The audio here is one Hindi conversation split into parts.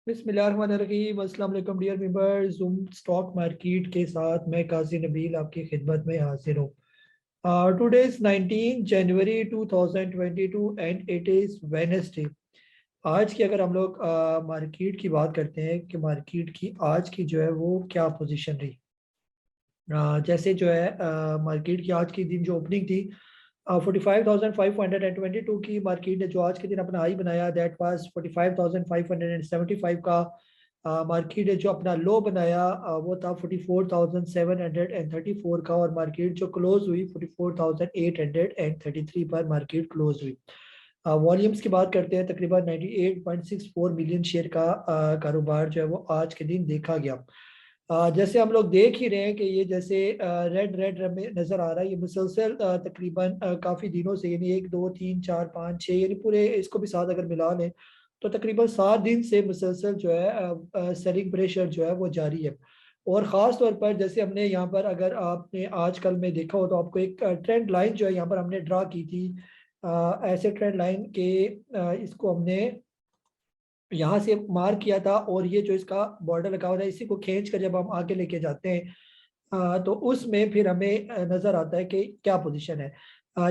बिस्मिल्लाहिर्रहमानिर्रहीम। अस्सलाम वालेकुम dear members. Zoom stock market के साथ मैं काजी नबील आपकी खिदमत में हाजिर हूँ। Today is 19 January 2022 and it is Wednesday. आज की अगर हम लोग मार्केट की बात करते हैं कि मार्केट की आज की जो है वो क्या पोजीशन रही। जैसे जो है मार्केट की आज की दिन जो ओपनिंग थी 45,522 की मार्केट ने जो आज के दिन अपना हाई बनाया, दैट वाज 45,575 का। मार्केट ने जो अपना लो बनाया वो था 44,734 का, और मार्केट जो क्लोज हुई 44,833 पर मार्केट क्लोज हुई। वॉल्यूम्स की बात करते हैं, तकरीबन 98.64 मिलियन शेयर का कारोबार जो है वो आज के दिन देखा गया। जैसे हम लोग देख ही रहे हैं कि ये जैसे रेड रेड में नजर आ रहा है, ये मुसलसल तकरीबन काफी दिनों से, यानी 1 2 3 4 5 6, यानी पूरे इसको भी साथ अगर मिला लें तो तकरीबन 7 दिन से मुसलसल जो है सेलिंग प्रेशर जो है वो जारी है। और ख़ास तौर पर जैसे हमने यहाँ पर, अगर आपने आजकल में देखा हो तो आपको एक ट्रेंड लाइन जो है यहाँ पर हमने ड्रा की थी। ऐसे ट्रेंड लाइन के इसको हमने यहाँ से मार्क किया था, और ये जो इसका बॉर्डर लगा हुआ है इसी को खींच कर जब हम आगे लेके जाते हैं तो उसमें फिर हमें नजर आता है कि क्या पोजीशन है।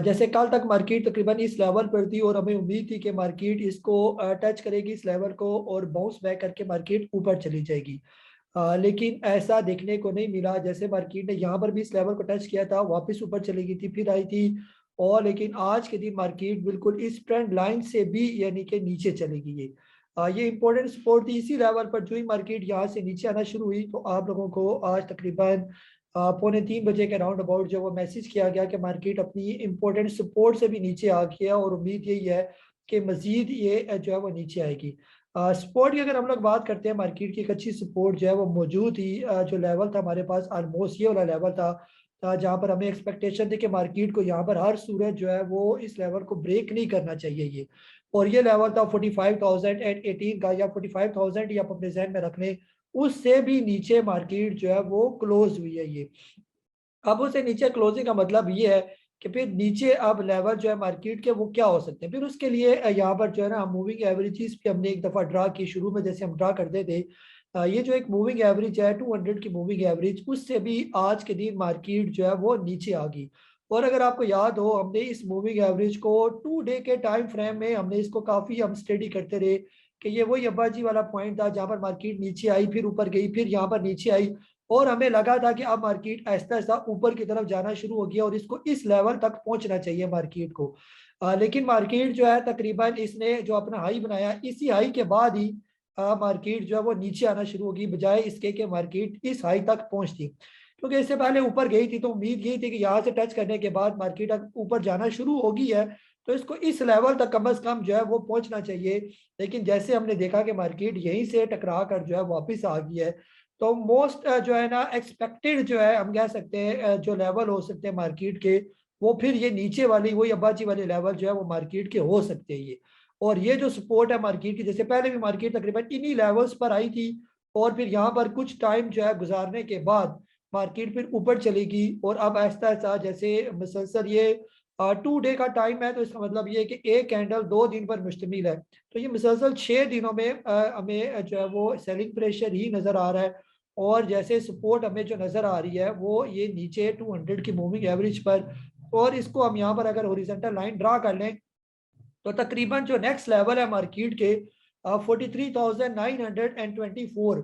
जैसे कल तक मार्केट तकरीबन इस लेवल पर थी और हमें उम्मीद थी कि मार्केट इसको टच करेगी इस लेवल को, और बाउंस बैक करके मार्केट ऊपर चली जाएगी। लेकिन ऐसा देखने को नहीं मिला। जैसे मार्केट ने यहाँ पर भी इस लेवल को टच किया था, वापस ऊपर चली गई थी, फिर आई थी, और लेकिन आज के दिन मार्केट बिल्कुल इस ट्रेंड लाइन से भी यानी कि नीचे चलेगी। ये इंपॉर्टेंट सपोर्ट थी इसी लेवल पर। जो ही मार्केट यहाँ से नीचे आना शुरू हुई तो आप लोगों को आज तकरीबन 2:45 बजे के राउंड अबाउट जो वो मैसेज किया गया कि मार्केट अपनी इंपॉर्टेंट सपोर्ट से भी नीचे आ गया, और उम्मीद यही है कि मजीद ये जो है वो नीचे आएगी। सपोर्ट की अगर हम लोग बात करते हैं, मार्केट की एक अच्छी सपोर्ट जो है वो मौजूद थी। जो लेवल था हमारे पास ऑलमोस्ट ये वाला लेवल था, जहाँ पर हमें एक्सपेक्टेशन थी कि मार्केट को यहाँ पर हर सूरत जो है वो इस लेवल को ब्रेक नहीं करना चाहिए ये। और ये लेवल था 45,018 का, या 45,000 ही आप अपने जहन में रख लें। उससे भी नीचे मार्केट जो है वो क्लोज हुई है ये। अब उसे नीचे क्लोजिंग का मतलब ये है कि फिर नीचे अब लेवल जो है मार्केट के वो क्या हो सकते हैं। फिर उसके लिए यहाँ पर जो है ना, हम मूविंग एवरेजेस भी हमने एक दफ़ा ड्रा की। शुरू में जैसे हम ड्रा करते थे, ये जो एक मूविंग एवरेज है 200 की मूविंग एवरेज, उससे भी आज के दिन मार्केट जो है वो नीचे आ गई। और अगर आपको याद हो, हमने इस मूविंग एवरेज को 2 डे के टाइम फ्रेम में हमने इसको काफ़ी हम स्टडी करते रहे कि ये वही अब्बाजी वाला पॉइंट था जहाँ पर मार्केट नीचे आई, फिर ऊपर गई, फिर यहाँ पर नीचे आई, और हमें लगा था कि अब मार्केट आहिस्ता आहिस्ता ऊपर की तरफ जाना शुरू हो गया और इसको इस लेवल तक पहुंचना चाहिए मार्केट को। लेकिन मार्केट जो है तकरीबन इसने जो अपना हाई बनाया, इसी हाई के बाद ही मार्केट जो है वो नीचे आना शुरू होगी, बजाय इसके कि मार्केट इस हाई तक पहुंचती। क्योंकि इससे पहले ऊपर गई थी तो उम्मीद यही थी कि यहाँ से टच करने के बाद मार्केट अब ऊपर जाना शुरू होगी है, तो इसको इस लेवल तक कम से कम जो है वो पहुंचना चाहिए। लेकिन जैसे हमने देखा कि मार्केट यहीं से टकरा कर जो है वापस आ गई है, तो मोस्ट जो है ना एक्सपेक्टेड जो है हम कह सकते हैं जो लेवल हो सकते हैं मार्केट के, वो फिर ये नीचे वाली वही अबाची वाले लेवल जो है वो मार्केट के हो सकते हैं ये। और ये जो सपोर्ट है मार्केट की, जैसे पहले भी मार्केट तकरीबन इन्हीं लेवल्स पर आई थी, और फिर यहाँ पर कुछ टाइम जो है गुजारने के बाद मार्केट फिर ऊपर चलेगी, और अब आहिस्ता आहिस्ता जैसे मुसलसल ये 2 डे का टाइम है, तो इसका मतलब ये है कि एक कैंडल 2 दिन पर मुश्तमिल है। तो ये मुसलसल 6 दिनों में हमें जो है वो सेलिंग प्रेशर ही नजर आ रहा है। और जैसे सपोर्ट हमें जो नजर आ रही है वो ये नीचे 200 की मूविंग एवरेज पर, और इसको हम यहाँ पर अगर हॉरिजॉन्टल लाइन ड्रा कर लें तो तकरीबन जो नेक्स्ट लेवल है मार्केट के 43,924,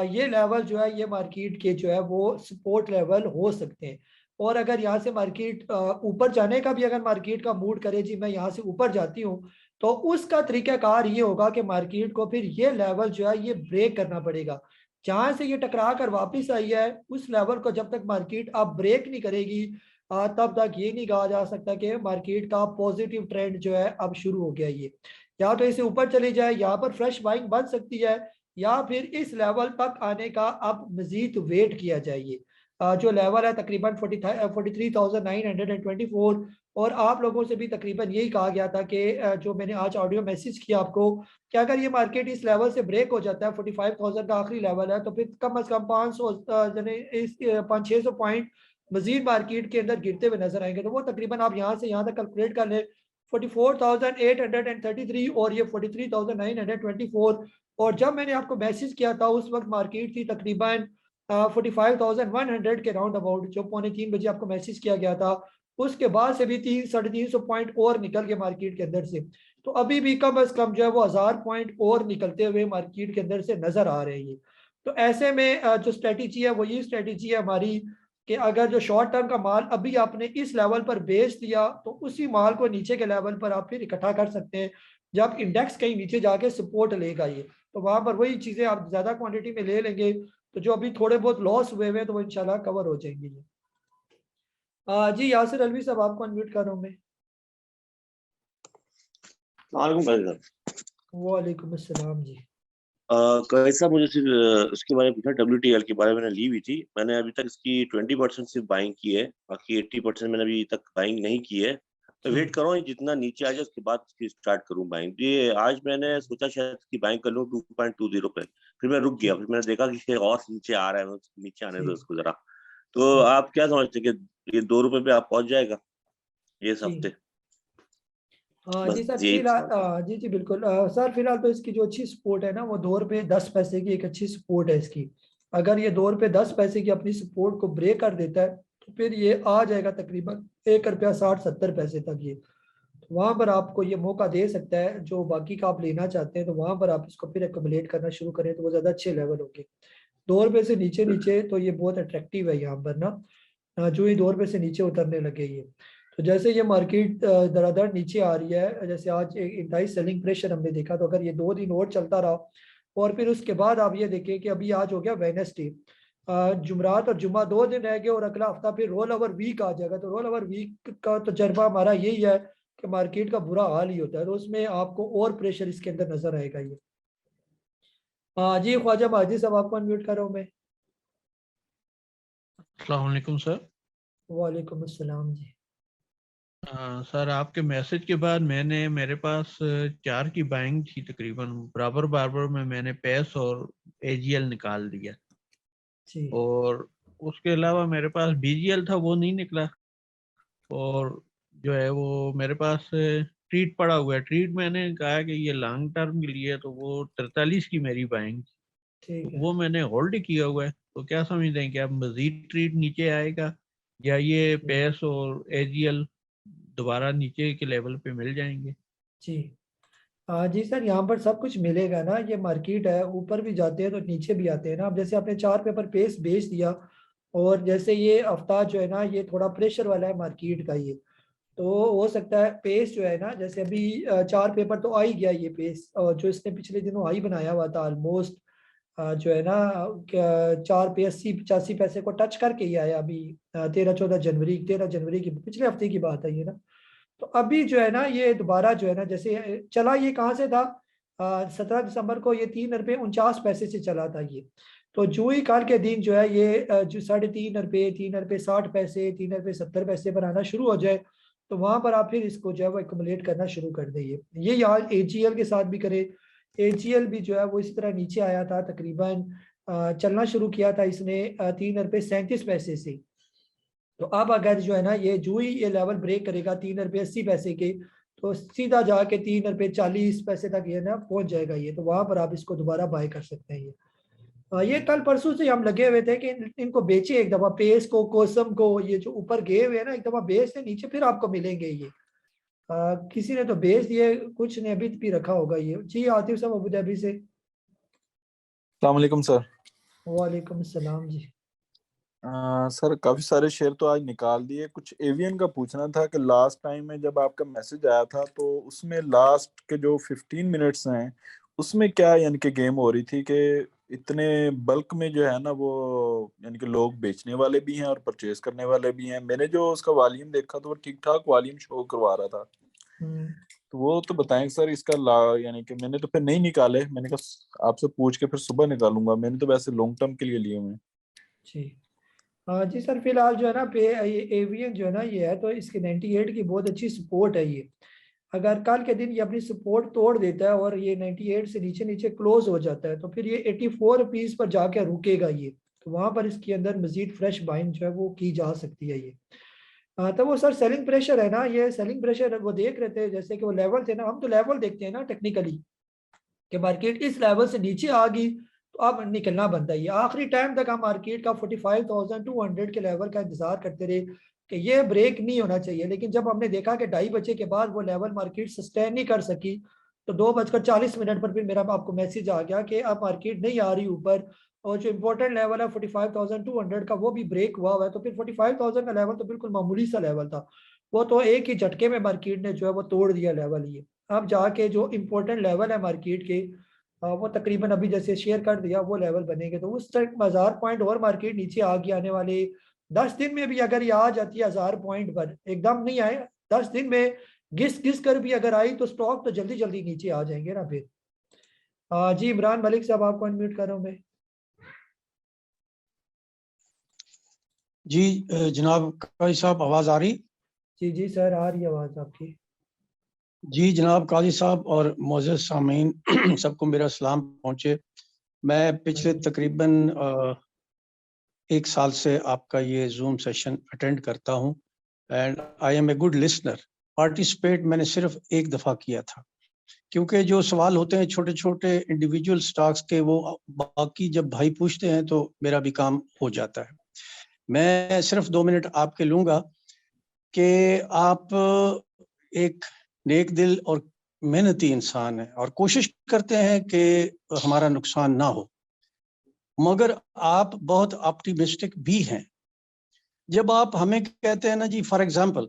ये लेवल जो है ये मार्केट के जो है वो सपोर्ट लेवल हो सकते हैं। और अगर यहाँ से मार्केट ऊपर जाने का भी अगर मार्केट का मूड करे, जी मैं यहाँ से ऊपर जाती हूँ, तो उसका तरीकाकार ये होगा कि मार्केट को फिर ये लेवल जो है ये ब्रेक करना पड़ेगा। जहां से ये टकरा कर वापिस आई है उस लेवल को जब तक मार्केट अब ब्रेक नहीं करेगी, तब तक ये नहीं कहा जा सकता कि मार्केट का पॉजिटिव ट्रेंड जो है अब शुरू हो गया। ये या तो इसे ऊपर चले जाए, यहाँ पर फ्रेश बाइंग बन सकती है, या फिर इस लेवल तक आने का अब मजीद वेट किया जाइए। जो लेवल है तकरीबन 43,924, और आप लोगों से भी तकरीबन यही कहा गया था कि जो मैंने आज ऑडियो मैसेज किया आपको, कि अगर ये मार्केट इस लेवल से ब्रेक हो जाता है, 45,000 का आखिरी लेवल है, तो फिर कम से कम 500 यानी इस 500-600 पॉइंट मजीद मार्केट के अंदर गिरते हुए नजर आएंगे। तो वो तकरीबन आप यहाँ से यहाँ तक कैलकुलेट कर लें, 44,833 और ये 43,924, और जब मैंने आपको मैसेज किया था उस वक्त मार्केट थी तकरीबन 45,100 के राउंड अबाउट, जो 2:45 बजे आपको मैसेज किया गया था। उसके बाद से भी 300-350 पॉइंट और निकल के मार्केट के अंदर से, तो अभी भी कम अज कम जो है वो 1000 पॉइंट और निकलते हुए मार्केट के अंदर से नजर आ रहे हैं। तो ऐसे में जो स्ट्रेटेजी है वो ये स्ट्रेटेजी है हमारी कि अगर जो शॉर्ट टर्म का माल अभी आपने इस लेवल पर बेच दिया तो उसी माल को नीचे के लेवल पर आप फिर इकट्ठा कर सकते हैं जब इंडेक्स कहीं नीचे जाके सपोर्ट लेगा ये, तो वहां पर वही चीजें आप ज्यादा क्वांटिटी में ले लेंगे तो जो अभी थोड़े बहुत लॉस हुए हुए तो वो इंशाल्लाह कवर हो जाएंगे ये। जी यासिर अलवी साहब आपको अनम्यूट कर रहा हूँ मैं। वालेकुम भाई। वालेकुम अस्सलाम जी। कैसा मुझे सिर्फ उसके बारे में पूछा, WTL के बारे में मैंने ली हुई थी। मैंने अभी तक इसकी 20% सिर्फ बाइंग की है, बाकी 80% मैंने अभी तक बाइंग नहीं की है। तो वेट कर रहा हूँ जितना नीचे आ जाए उसके बाद इसकी स्टार्ट करूँ बाइंग। ये आज मैंने सोचा शायद इसकी बाइंग कर लूँ 2.20 पे, फिर मैं रुक गया, फिर मैंने देखा कि ये और नीचे आ रहा है, नीचे आने दो उसको जरा। तो आप क्या समझते हैं कि ये 2 रुपए पे आप पहुंच जाएगा ये इस जी हफ्ते? जी बस सर यही फिलहाल, सवाल था। जी जी बिल्कुल सर फिलहाल तो इसकी जो अच्छी सपोर्ट है ना वो 2 रुपये 10 पैसे की एक अच्छी सपोर्ट है इसकी। अगर ये 2 रुपये 10 पैसे की अपनी सपोर्ट को ब्रेक कर देता है तो फिर ये आ जाएगा तकरीबन 1 रुपया 60-70 पैसे तक ये। तो वहां पर आपको ये मौका दे सकता है, जो बाकी का आप लेना चाहते हैं तो वहां पर आप इसको फिर एकमुलेट करना शुरू करें तो वो ज्यादा अच्छे लेवल होंगे। 2 रुपये से नीचे नीचे तो ये बहुत अट्रैक्टिव है यहाँ पर ना। जो ही 2 रुपये से नीचे उतरने लगे ये, तो जैसे ये मार्केट धड़ाधड़ नीचे आ रही है, जैसे आज एक इंटाइस सेलिंग प्रेशर हमने देखा, तो अगर ये 2 दिन और चलता रहा और फिर उसके बाद आप ये देखें कि अभी आज हो गया वेडनेसडे, जुमरात और जुम्मा 2 दिन रह गए और अगला हफ्ता फिर रोल ओवर वीक आ जाएगा। तो रोल ओवर वीक का तजर्बा हमारा यही है कि मार्केट का बुरा हाल ही होता है, तो उसमें आपको और प्रेशर इसके अंदर नजर आएगा ये। जी ख्वाजा माजी साहब आपको अनम्यूट कर रहा हूँ मैं। अस्सलाम वालेकुम सर। वालेकुम अस्सलाम जी। सर आपके मैसेज के बाद मेरे पास 4 की बाइंग थी तकरीबन बराबर बराबर में, मैंने पेस और एजीएल निकाल दिया। जी और उसके अलावा मेरे पास बीजीएल था, वो नहीं निकला। और जो है वो मेरे पास ट्रीट पड़ा हुआ है। ट्रीट मैंने कहा कि ये लॉन्ग टर्म के लिए है, तो वो 43 की मेरी बाइंग थी, तो ठीक है। वो मैंने होल्ड किया हुआ है। तो क्या समझते हैं कि अब मजीद ट्रीट नीचे आएगा या ये जी पेस और एजीएल दोबारा नीचे के लेवल पे मिल जाएंगे? जी जी सर यहाँ पर सब कुछ मिलेगा ना, ये मार्केट है, ऊपर भी जाते हैं तो नीचे भी आते हैं ना। अब जैसे आपने 4 पेपर पेस बेच दिया और जैसे ये हफ्ता जो है ना ये थोड़ा प्रेशर वाला है मार्केट का ये, तो हो सकता है पेस जो है ना, जैसे अभी 4 पेपर तो आ ही गया ये पेस, और जो इसने पिछले दिनों हाई बनाया हुआ था ऑलमोस्ट जो है ना 4 पे 80-85 पैसे को टच करके ही आया अभी 13 जनवरी की पिछले हफ्ते की बात है ये ना। तो अभी जो है ना ये दोबारा जो है ना, जैसे चला ये कहाँ से था, 17 दिसंबर को ये 3 रुपये 49 पैसे से चला था ये। तो जो ही कल के दिन जो है ये जो 3.5 रुपये 3 रुपये 60 पैसे 3 रुपये 70 पैसे पर आना शुरू हो जाए, तो वहां पर आप फिर इसको जो है वो एकमुलेट करना शुरू कर देंगे। ये यार एजीएल के साथ भी करे। एजीएल भी जो है वो इसी तरह नीचे आया था तकरीबन, चलना शुरू किया था इसने 3 रुपये 37 पैसे से। तो अब अगर जो है ना ये जो ही ये लेवल ब्रेक करेगा 3 रुपये 80 पैसे के, तो सीधा जाके 3 रुपये 40 पैसे तक ये ना पहुंच जाएगा ये, तो वहां पर आप इसको दोबारा बाय कर सकते हैं ये। ये कल परसों से हम लगे हुए थे कि इनको बेचे एक दफा, पेस को कोसम को, ये जो ऊपर गए हुए हैं ना एक दफा बेच दे नीचे फिर आपको मिलेंगे ये। किसी ने तो बेच दिए, कुछ ने अभी भी रखा होगा ये। जी आतिफ साहब अबू धाबी से। अस्सलाम वालेकुम सर। वालेकुम सलाम जी। सर काफी सारे शेयर तो आज निकाल दिए। कुछ एवियन का पूछना था कि लास्ट टाइम में जब आपका मैसेज आया था तो उसमें लास्ट के जो 15 मिनट्स हैं उसमें क्या यानी कि गेम हो रही थी कि इतने बल्क में जो है ना वो यानी कि लोग बेचने वाले भी हैं और परचेज करने वाले भी हैं। मैंने जो उसका वॉल्यूम देखा तो वो ठीक ठाक वॉल्यूम शो करवा रहा था। हम्म, तो वो तो बताएं सर इसका ला यानी कि मैंने तो फिर नहीं निकाले, मैंने कहा आपसे पूछ के फिर सुबह निकालूंगा। मैंने तो वैसे लॉन्ग टर्म के लिए लिए हुए हैं। जी जी सर फिलहाल जो है ना पे ये एवियन जो है ना ये है, तो इसकी 98 की बहुत अच्छी सपोर्ट है ये। अगर कल के दिन ये अपनी सपोर्ट तोड़ देता है और ये 98 से नीचे नीचे क्लोज हो जाता है तो फिर ये 84 रुपीज पर जाके रुकेगा ये। तो वहां पर इसके अंदर मजीद फ्रेश बाइंग जो है वो की जा सकती है ये। तो वो सर सेलिंग प्रेशर है ना, ये सेलिंग प्रेशर वो देख रहे थे जैसे कि वो लेवल थे ना, हम तो लेवल देखते हैं ना टेक्निकली। कि मार्केट इस लेवल से नीचे आ गई तो अब निकलना बनता ही है। आखिरी टाइम तक हम मार्केट का 45,200 के लेवल का इंतजार करते रहे कि ये ब्रेक नहीं होना चाहिए, लेकिन जब हमने देखा कि 2:30 के बाद वो लेवल मार्केट सस्टेन नहीं कर सकी तो 2:40 पर फिर मेरा आपको मैसेज आ गया कि अब मार्केट नहीं आ रही ऊपर, और जो इम्पोर्टेंट लेवल है 45,200 का वो भी ब्रेक हुआ है। तो फिर 45,000 का लेवल तो बिल्कुल मामूली सा लेवल था, वो तो एक ही झटके में मार्केट ने जो है वो तोड़ दिया लेवल ये। अब जाके जो इम्पोर्टेंट लेवल है मार्केट के वो तकरीबन अभी जैसे शेयर कर दिया वो लेवल बनेंगे, तो उस तक 1000 पॉइंट और मार्केट नीचे आ गई। आने वाले 10 दिन में भी अगर ये आ जाती है 1000 पॉइंट पर, एकदम नहीं आए, 10 दिन में घिस घिस कर भी अगर आई तो स्टॉक तो जल्दी जल्दी नीचे आ जाएंगे ना फिर। जी इमरान मलिक साहब आपको अनम्यूट कर रहा हूँ मैं। जी जनाब काजी साहब आवाज आ रही? जी जी सर आ रही है आवाज आपकी। जी जनाब काजी साहब और मोअज़्ज़ज़ सामीन सबको मेरा सलाम पहुंचे। मैं पिछले तकरीबन 1 साल से आपका ये जूम सेशन अटेंड करता हूं and I am a good listener. Participate मैंने सिर्फ एक दफ़ा किया था, क्योंकि जो सवाल होते हैं छोटे छोटे इंडिविजुअल स्टॉक्स के वो बाकी जब भाई पूछते हैं तो मेरा भी काम हो जाता है। मैं सिर्फ 2 मिनट आपके लूँगा कि आप एक नेक दिल और मेहनती इंसान हैं और कोशिश करते हैं कि हमारा नुकसान ना हो, मगर आप बहुत ऑप्टिमिस्टिक भी हैं। जब आप हमें कहते हैं ना जी, फॉर एग्जांपल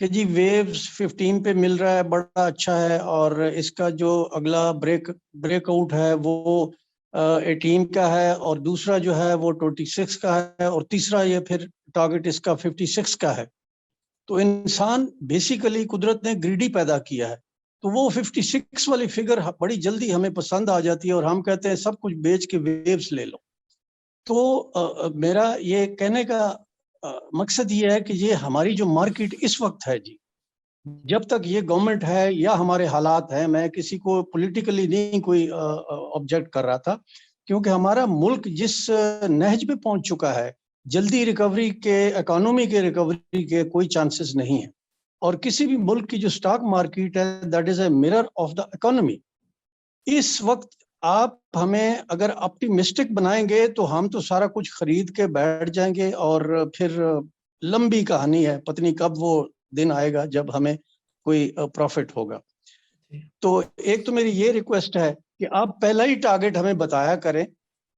कि जी वेव्स 15 पे मिल रहा है, बड़ा अच्छा है, और इसका जो अगला ब्रेकआउट है वो 18 का है, और दूसरा जो है वो 26 का है, और तीसरा ये फिर टारगेट इसका 56 का है, तो इंसान बेसिकली कुदरत ने ग्रीडी पैदा किया है, तो वो 56 वाली फिगर बड़ी जल्दी हमें पसंद आ जाती है और हम कहते हैं सब कुछ बेच के वेव्स ले लो। तो मेरा ये कहने का मकसद ये है कि ये हमारी जो मार्केट इस वक्त है जी, जब तक ये गवर्नमेंट है या हमारे हालात हैं, मैं किसी को पॉलिटिकली नहीं कोई ऑब्जेक्ट कर रहा था, क्योंकि हमारा मुल्क जिस नहज पे पहुंच चुका है, जल्दी रिकवरी के, इकोनॉमी के रिकवरी के कोई चांसेस नहीं है। और किसी भी मुल्क की जो स्टॉक मार्केट है that is a mirror of the economy. इस वक्त आप हमें अगर ऑप्टिमिस्टिक बनाएंगे तो हम तो सारा कुछ खरीद के बैठ जाएंगे और फिर लंबी कहानी है, पता नहीं कब वो दिन आएगा जब हमें कोई प्रॉफिट होगा। तो एक तो मेरी ये रिक्वेस्ट है कि आप पहला ही टारगेट हमें बताया करें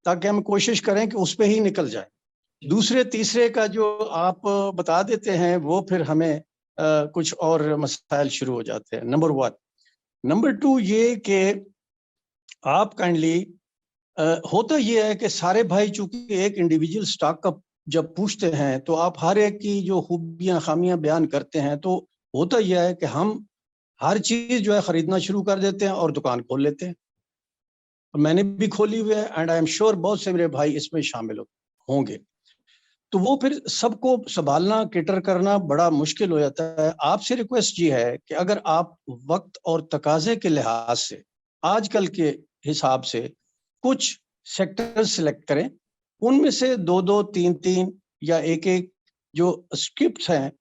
ताकि हम कोशिश करें कि उस पे ही निकल जाए। दूसरे तीसरे का जो आप बता देते हैं वो फिर हमें कुछ और मसाइल शुरू हो जाते हैं, नंबर 1। नंबर 2 ये कि आप काइंडली, होता ये है कि सारे भाई चूंकि एक इंडिविजुअल स्टॉक का जब पूछते हैं तो आप हर एक की जो खूबियां खामियां बयान करते हैं, तो होता यह है कि हम हर चीज जो है खरीदना शुरू कर देते हैं और दुकान खोल लेते हैं। मैंने भी खोली हुई है एंड आई एम श्योर बहुत से मेरे भाई इसमें शामिल होंगे। तो वो फिर सबको संभालना, केटर करना बड़ा मुश्किल हो जाता है। आपसे रिक्वेस्ट ये है कि अगर आप वक्त और तकाजे के लिहाज से आजकल के हिसाब से कुछ सेक्टर सिलेक्ट करें, उनमें से 2-2, 3-3 या एक-एक जो स्क्रिप्ट्स हैं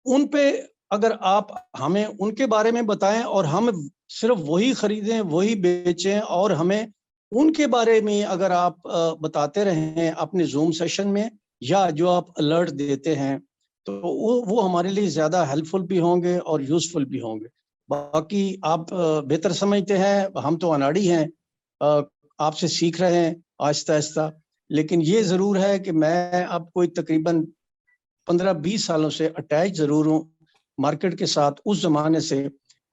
उन पे अगर आप हमें उनके बारे में बताएं और हम सिर्फ वही खरीदें, वही बेचें, और हमें उनके बारे में अगर आप बताते रहें अपने जूम सेशन में या जो आप अलर्ट देते हैं, तो वो हमारे लिए ज़्यादा हेल्पफुल भी होंगे और यूज़फुल भी होंगे। बाकी आप बेहतर समझते हैं, हम तो अनाड़ी हैं, आपसे सीख रहे हैं आहिस्ता आहिस्ता। लेकिन ये ज़रूर है कि मैं अब कोई तकरीबन 15-20 सालों से अटैच ज़रूर हूँ मार्केट के साथ, उस ज़माने से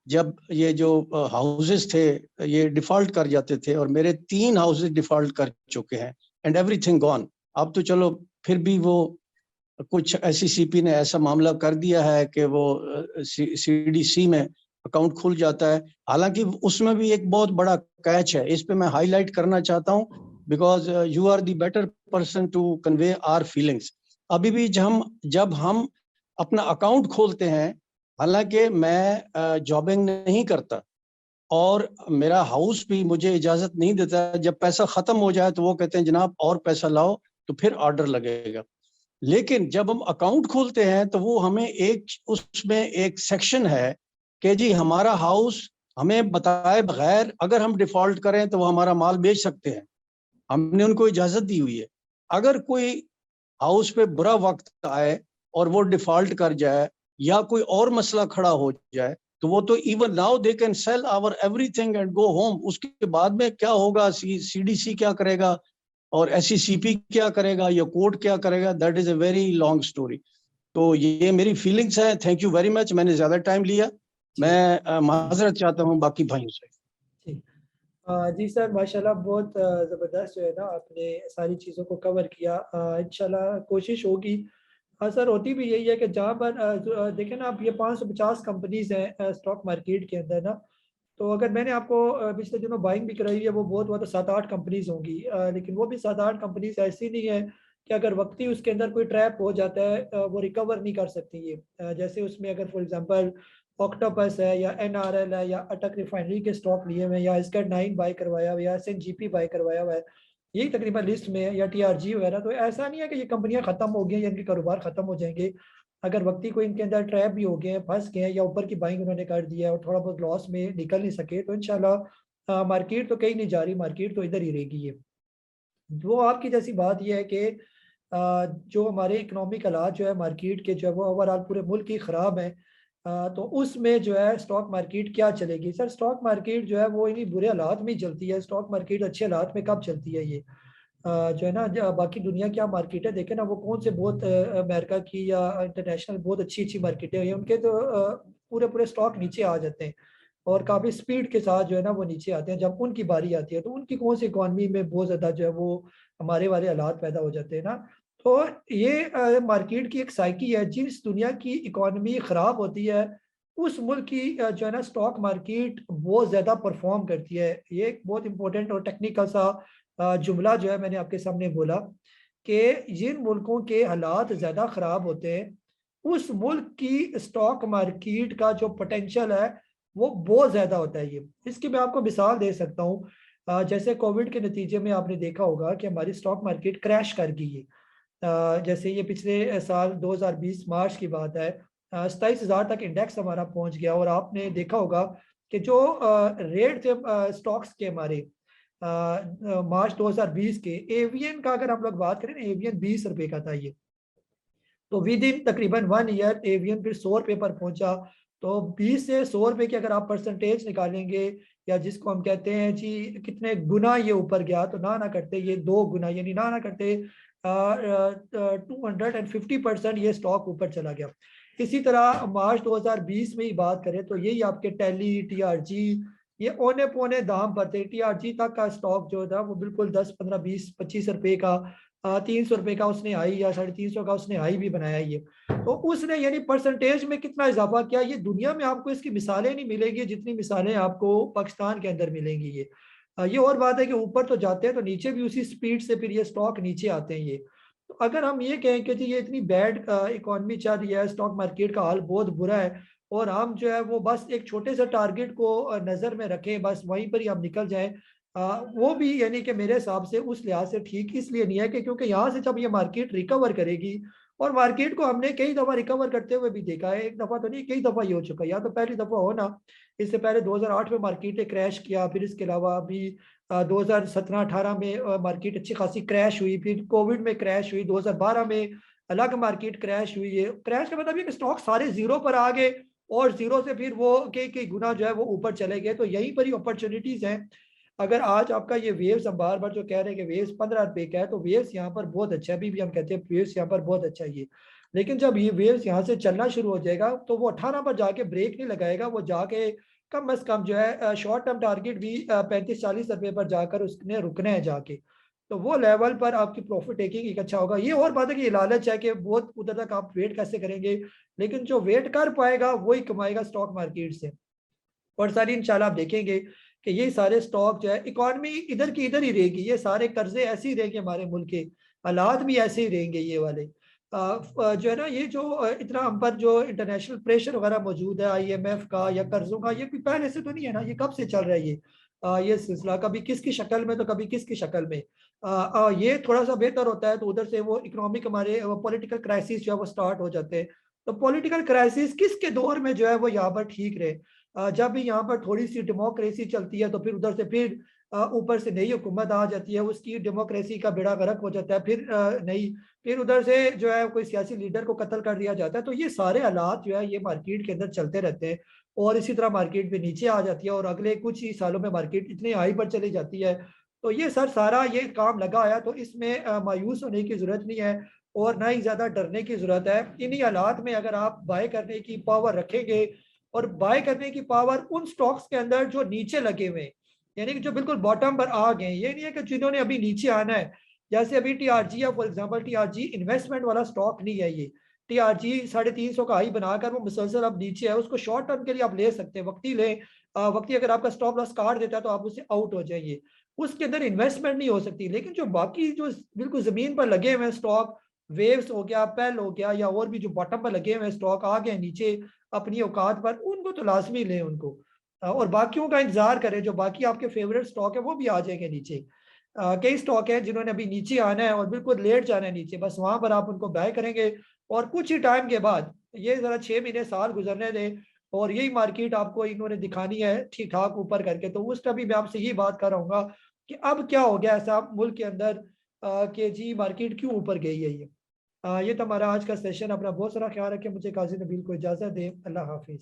जब ये जो हाउसेस थे ये डिफ़ॉल्ट कर जाते थे, और मेरे 3 हाउसेस डिफ़ॉल्ट कर चुके हैं एंड एवरीथिंग गॉन। अब तो चलो फिर भी वो कुछ SECP ने ऐसा मामला कर दिया है कि वो CDC में अकाउंट खुल जाता है। हालांकि उसमें भी एक बहुत बड़ा कैच है, इस पे मैं हाईलाइट करना चाहता हूँ, because you are the better person to convey our feelings. अभी भी जब हम अपना अकाउंट खोलते हैं, हालांकि मैं जॉबिंग नहीं करता और मेरा हाउस भी मुझे इजाजत नहीं देता, जब पैसा खत्म हो जाए तो वो कहते हैं जनाब और पैसा लाओ तो फिर ऑर्डर लगेगा। लेकिन जब हम अकाउंट खोलते हैं तो वो हमें उसमें एक सेक्शन है कि जी हमारा हाउस हमें बताए बगैर अगर हम डिफॉल्ट करें तो वो हमारा माल बेच सकते हैं, हमने उनको इजाजत दी हुई है। अगर कोई हाउस पे बुरा वक्त आए और वो डिफॉल्ट कर जाए या कोई और मसला खड़ा हो जाए तो वो तो even now they can sell our everything and go home. उसके बाद में क्या होगा, सीडीसी क्या करेगा और एससीसीपी क्या करेगा या कोर्ट क्या करेगा, that is a very long story. तो ये मेरी फीलिंग्स है। थैंक यू वेरी मच, मैंने ज्यादा टाइम लिया, मैं माजरत चाहता हूँ बाकी भाइयों से। जी सर, माशाल्लाह बहुत ज़बरदस्त जो है ना आपने सारी चीज़ों को कवर किया। इंशाल्लाह कोशिश होगी। हाँ सर, होती भी यही है कि जहाँ पर देखें ना आप, ये 550 कंपनीज हैं स्टॉक मार्केट के अंदर ना। तो अगर मैंने आपको पिछले दिनों बाइंग भी कराई है, वो बहुत हुआ तो 7-8 कंपनीज होंगी, लेकिन वो भी 7-8 कंपनीज ऐसी नहीं है कि अगर वक्ती उसके अंदर कोई ट्रैप हो जाता है वो रिकवर नहीं कर सकती ये। जैसे उसमें अगर फॉर एग्जांपल ऑक्टोपस है या एनआरएल है या अटक रिफाइनरी के स्टॉक लिए हुए हैं या इसका 9 बाय करवाया हुआ है या एसएनजीपी बाय करवाया हुआ है, यही तकरीबन लिस्ट में है, या टीआरजी वगैरह। तो ऐसा नहीं है कि ये कंपनियां खत्म हो गई या इनके कारोबार खत्म हो जाएंगे। अगर वक्ती को इनके अंदर ट्रैप भी हो गए हैं, फंस गए हैं, या ऊपर की बाइंग उन्होंने कर दिया है और थोड़ा बहुत लॉस में निकल नहीं सके, तो इंशाल्लाह मार्केट तो कहीं नहीं जा रही, मार्केट तो इधर ही रहेगी। ये वो आपकी जैसी बात यह है कि जो हमारे इकोनॉमिक हालात जो है मार्केट के, जो है वो ओवरऑल पूरे मुल्क की ख़राब है। तो उसमें जो है स्टॉक मार्केट क्या चलेगी सर? स्टॉक मार्केट जो है वो इन्हीं बुरे हालात में ही चलती है। स्टॉक मार्केट अच्छे हालात में कब चलती है? ये जो है ना, बाकी दुनिया क्या मार्केट है देखे ना, वो कौन से बहुत अमेरिका की या इंटरनेशनल बहुत अच्छी अच्छी मार्केटें हैं, उनके तो पूरे पूरे स्टॉक नीचे आ जाते हैं और काफ़ी स्पीड के साथ जो है ना वो नीचे आते हैं। जब उनकी बारी आती है तो उनकी कौन सी इकॉनमी में बहुत ज़्यादा जो है वो हमारे वाले हालात पैदा हो जाते हैं ना। तो ये मार्केट की एक साइकी है। जिस दुनिया की इकॉनमी ख़राब होती है उस मुल्क की जो है ना स्टॉक मार्केट बहुत ज़्यादा परफॉर्म करती है। ये एक बहुत इंपॉर्टेंट और टेक्निकल सा जुमला जो है मैंने आपके सामने बोला कि जिन मुल्कों के हालात ज़्यादा ख़राब होते हैं उस मुल्क की स्टॉक मार्केट का जो पोटेंशियल है वो बहुत ज़्यादा होता है। ये इसकी मैं आपको मिसाल दे सकता हूँ। जैसे कोविड के नतीजे में आपने देखा होगा कि हमारी स्टॉक मार्केट क्रैश कर गई है। जैसे ये पिछले साल 2020 मार्च की बात है, 27,000 तक इंडेक्स हमारा पहुंच गया। और आपने देखा होगा कि जो रेट थे स्टॉक्स के हमारे मार्च 2020 के, एवियन का अगर हम लोग बात करें ना, एवियन 20 रुपए का था ये। तो विद इन तकरीबन 1 ईयर एवियन फिर 100 रुपए पर पहुंचा। तो 20 से 100 रुपए की अगर आप परसेंटेज निकालेंगे, या जिसको हम कहते हैं जी कितने गुना ये ऊपर गया, तो ना करते ये 2 गुना, यानी ना करते 250% ये स्टॉक ऊपर चला गया। इसी तरह मार्च 2020 में ही बात करें तो यही आपके टेली, टीआरजी, ये औने पौने दाम पर थे। टीआरजी तक का स्टॉक जो था वो बिल्कुल 10, 15, 20, 25 रुपए का, 300 रुपए का उसने हाई या 350 का उसने हाई भी बनाया ये। तो उसने यानी परसेंटेज में कितना इजाफा किया, ये दुनिया में आपको इसकी मिसालें नहीं मिलेंगी जितनी मिसालें आपको पाकिस्तान के अंदर मिलेंगी। ये और बात है कि ऊपर तो जाते हैं तो नीचे भी उसी स्पीड से फिर ये स्टॉक नीचे आते हैं। ये तो अगर हम ये कहें कि जी ये इतनी बैड इकोनॉमी चल रही है, स्टॉक मार्केट का हाल बहुत बुरा है, और हम जो है वो बस एक छोटे से टारगेट को नज़र में रखें, बस वहीं पर ही हम निकल जाएं, वो भी यानी कि मेरे हिसाब से उस लिहाज से ठीक इसलिए नहीं है कि क्योंकि यहाँ से जब ये मार्केट रिकवर करेगी, और मार्केट को हमने कई दफ़ा रिकवर करते हुए भी देखा है, एक दफ़ा तो नहीं कई दफ़ा ये हो चुका है। या तो पहली दफ़ा हो ना, इससे पहले 2008 में मार्केट क्रैश किया, फिर इसके अलावा अभी 2017-18 में मार्केट अच्छी खासी क्रैश हुई, फिर कोविड में क्रैश हुई, 2012 में अलग मार्केट क्रैश हुई है। क्रैश का मतलब ये कि स्टॉक सारे जीरो पर आ गए और जीरो से फिर वो कई गुना जो है वो ऊपर चले गए। तो यहीं पर ही अपॉर्चुनिटीज हैं। अगर आज आपका ये वेव्स, हम बार बार जो कह रहे हैं कि वेव्स 15 रुपए का है, तो वेव्स यहाँ पर बहुत अच्छा है। अभी भी हम कहते हैं वेव्स यहाँ पर बहुत अच्छा है ये। लेकिन जब ये वेव्स यहाँ से चलना शुरू हो जाएगा तो वो 18 पर जाके ब्रेक नहीं लगाएगा, वो जाके कम अज कम जो है शॉर्ट टर्म टारगेट भी 35-40 रुपए पर जाकर उसने रुकना है जाके। तो वो लेवल पर आपकी प्रॉफिट टेकिंग एक अच्छा होगा। ये और बात है कि ये लालच है कि बहुत उधर तक आप वेट कैसे करेंगे, लेकिन जो वेट कर पाएगा वही कमाएगा स्टॉक मार्केट से। और सारी इंशाल्लाह आप देखेंगे कि ये सारे स्टॉक जो है, इकॉनमी इधर की इधर ही रहेगी, ये सारे कर्जे ऐसे ही रहेंगे, हमारे मुल्क के हालात भी ऐसे ही रहेंगे ये वाले। जो है ना, ये जो इतना हम पर जो इंटरनेशनल प्रेशर वगैरह मौजूद है आईएमएफ का या कर्जों का, ये कोई पहले से तो नहीं है ना, ये कब से चल रहा है ये सिलसिला, कभी किसकी शक्ल में तो कभी किसकी शक्ल में। ये थोड़ा सा बेहतर होता है तो उधर से वो इकोनॉमिक हमारे पॉलिटिकल क्राइसिस जो है वो स्टार्ट हो जाते हैं। तो पॉलिटिकल क्राइसिस किसके दौर में जो है वो यहाँ पर ठीक रहे। जब भी यहाँ पर थोड़ी सी डेमोक्रेसी चलती है तो फिर उधर से फिर ऊपर से नई हुकूमत आ जाती है, उसकी डेमोक्रेसी का बेड़ा गर्क हो जाता है, फिर उधर से जो है कोई सियासी लीडर को कत्ल कर दिया जाता है। तो ये सारे हालात जो है ये मार्केट के अंदर चलते रहते हैं और इसी तरह मार्केट भी नीचे आ जाती है और अगले कुछ ही सालों में मार्केट इतने हाई पर चली जाती है। तो ये सर सारा ये काम लगा है, तो इसमें मायूस होने की जरूरत नहीं है और ना ही ज्यादा डरने की जरूरत है। इन्हीं हालात में अगर आप बाय करने की पावर रखेंगे और बाय करने की पावर उन स्टॉक्स के अंदर जो नीचे लगे हुए हैं, यानी कि जो बिल्कुल बॉटम पर आ गए, ये नहीं है कि जिन्होंने अभी नीचे आना है, जैसे अभी टीआरजी है फॉर एग्जांपल, टीआरजी इन्वेस्टमेंट वाला स्टॉक नहीं है ये। टीआरजी 350 का हाई बनाकर वो मुसलसल अब नीचे है, उसको शॉर्ट टर्म के लिए आप ले सकते हैं, वक्ती ले, वक्ती अगर आपका स्टॉप लॉस काट देता है तो आप उससे आउट हो जाइए, उसके अंदर इन्वेस्टमेंट नहीं हो सकती। लेकिन जो बाकी जो बिल्कुल जमीन पर लगे हुए हैं स्टॉक, वेव्स हो गया, पेल हो गया, या और भी जो बॉटम पर लगे हुए स्टॉक आ गए नीचे अपनी औकात पर, उनको तो लाजमी लें उनको, और बाकियों का इंतजार करें। जो बाकी आपके फेवरेट स्टॉक है वो भी आ जाएंगे नीचे। कई स्टॉक है जिन्होंने अभी नीचे आना है और बिल्कुल लेट जाना है नीचे, बस वहां पर आप उनको बाय करेंगे और कुछ ही टाइम के बाद, ये जरा 6 महीने साल गुजरने दें और यही मार्केट आपको इन्होंने दिखानी है ठीक ठाक ऊपर करके। तो उस टाइम भी मैं आपसे यही बात कर रहा हूँ कि अब क्या हो गया ऐसा मुल्क के अंदर कि जी मार्केट क्यों ऊपर गई है ये। ये तो हमारा आज का सेशन। अपना बहुत सारा ख्याल रखें। मुझे काजी नबील को इजाजत दें। अल्लाह हाफिज।